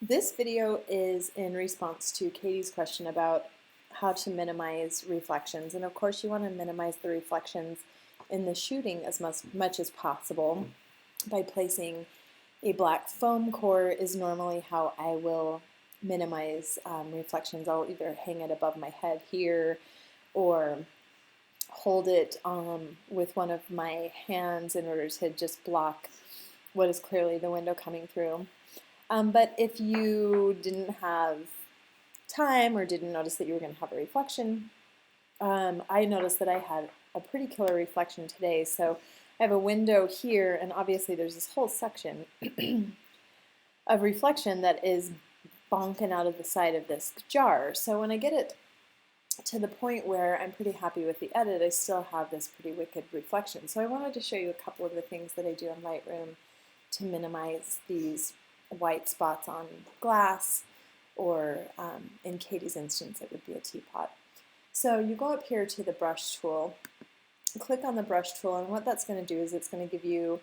This video is in response to Katie's question about how to minimize reflections. And of course, you want to minimize the reflections in the shooting as much as possible by placing a black foam core is normally how I will minimize reflections. I'll either hang it above my head here or hold it with one of my hands in order to just block what is clearly the window coming through. But if you didn't have time or didn't notice that you were going to have a reflection, I noticed that I had a pretty killer reflection today. So I have a window here, and obviously there's this whole section of reflection that is bonking out of the side of this jar. So when I get it to the point where I'm pretty happy with the edit, I still have this pretty wicked reflection. So I wanted to show you a couple of the things that I do in Lightroom to minimize these white spots on glass, or in Katie's instance, it would be a teapot. So you go up here to the brush tool, click on the brush tool, and what that's going to do is it's going to give you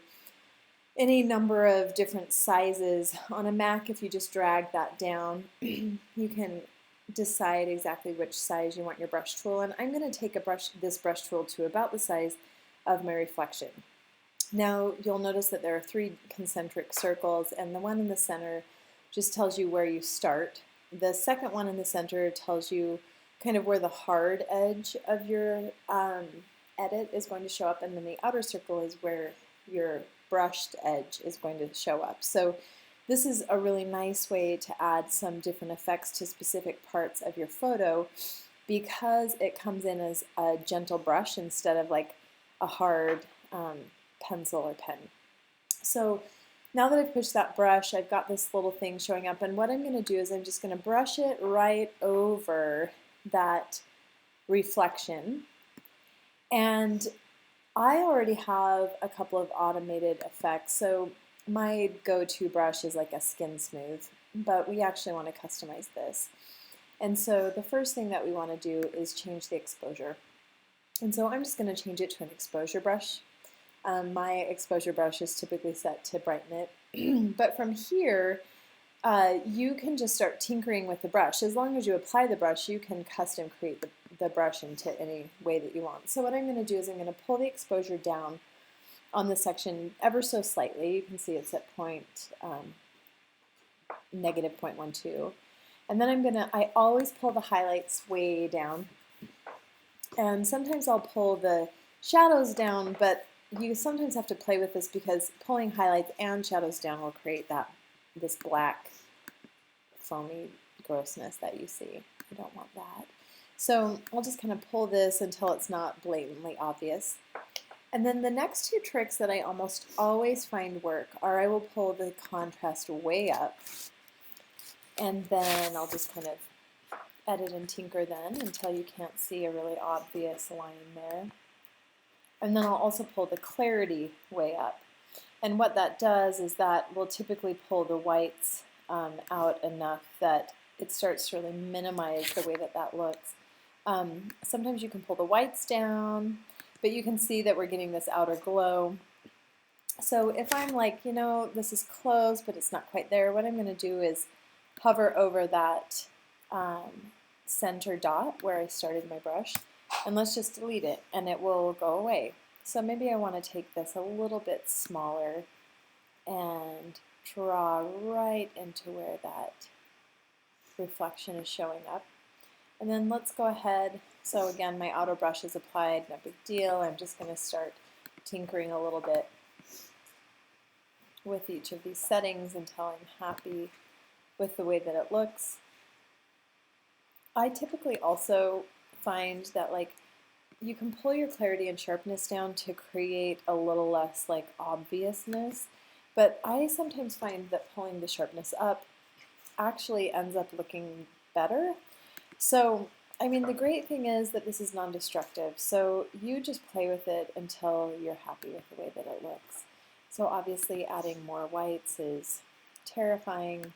any number of different sizes. On a Mac, if you just drag that down, you can decide exactly which size you want your brush tool. And I'm going to take this brush tool to about the size of my reflection. Now you'll notice that there are 3 concentric circles, and the one in the center just tells you where you start. The second one in the center tells you kind of where the hard edge of your edit is going to show up, and then the outer circle is where your brushed edge is going to show up. So this is a really nice way to add some different effects to specific parts of your photo because it comes in as a gentle brush instead of like a hard pencil or pen. So now that I've pushed that brush, I've got this little thing showing up, and what I'm going to do is I'm just going to brush it right over that reflection. And I already have a couple of automated effects. So my go-to brush is like a Skin Smooth, but we actually want to customize this. And so the first thing that we want to do is change the exposure. And so I'm just going to change it to an exposure brush. My exposure brush is typically set to brighten it, but from here you can just start tinkering with the brush. As long as you apply the brush, you can custom create the brush into any way that you want. So what I'm going to do is I'm going to pull the exposure down on the section ever so slightly. You can see it's at negative 0.12. And then I always pull the highlights way down. And sometimes I'll pull the shadows down, but you sometimes have to play with this because pulling highlights and shadows down will create this black foamy grossness that you see. I don't want that. So I'll just kind of pull this until it's not blatantly obvious. And then the next 2 tricks that I almost always find work are I will pull the contrast way up, and then I'll just kind of edit and tinker then until you can't see a really obvious line there. And then I'll also pull the clarity way up. And what that does is that will typically pull the whites out enough that it starts to really minimize the way that looks. Sometimes you can pull the whites down, but you can see that we're getting this outer glow. So if I'm like, this is close, but it's not quite there, what I'm going to do is hover over that center dot where I started my brush, and let's just delete it, and it will go away. So maybe I want to take this a little bit smaller and draw right into where that reflection is showing up. And then let's go ahead. So again, my outer brush is applied, no big deal. I'm just going to start tinkering a little bit with each of these settings until I'm happy with the way that it looks. I typically also find that you can pull your clarity and sharpness down to create a little less obviousness, but I sometimes find that pulling the sharpness up actually ends up looking better. So I mean, the great thing is that this is non-destructive, so you just play with it until you're happy with the way that it looks. So obviously adding more whites is terrifying.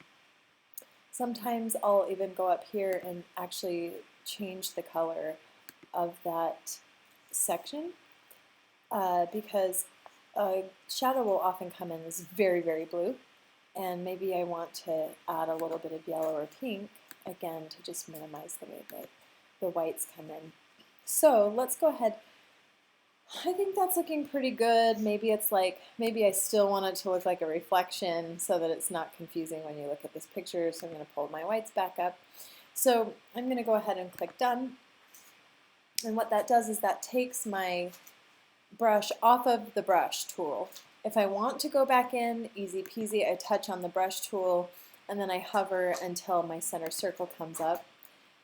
Sometimes I'll even go up here and actually change the color of that section because a shadow will often come in as very, very blue, And maybe I want to add a little bit of yellow or pink, again, to just minimize the way that the whites come in. So let's go ahead. I think that's looking pretty good. Maybe it's like, maybe I still want it to look like a reflection so that it's not confusing when you look at this picture. So I'm going to pull my whites back up. So I'm going to go ahead and click done. And what that does is that takes my brush off of the brush tool. If I want to go back in, easy peasy, I touch on the brush tool and then I hover until my center circle comes up.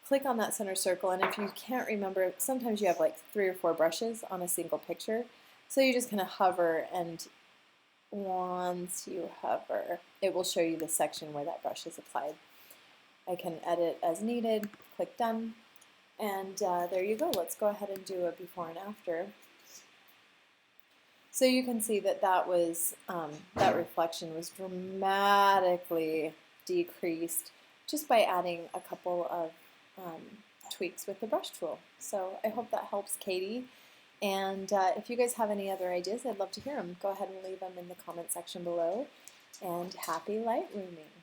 Click on that center circle, and if you can't remember, sometimes you have like 3 or 4 brushes on a single picture. So you just kind of hover, and once you hover, it will show you the section where that brush is applied. I can edit as needed, click done, and there you go. Let's go ahead and do a before and after. So you can see that that was that reflection was dramatically decreased just by adding a couple of tweaks with the brush tool. So I hope that helps Katie. And if you guys have any other ideas, I'd love to hear them. Go ahead and leave them in the comment section below. And happy Lightrooming!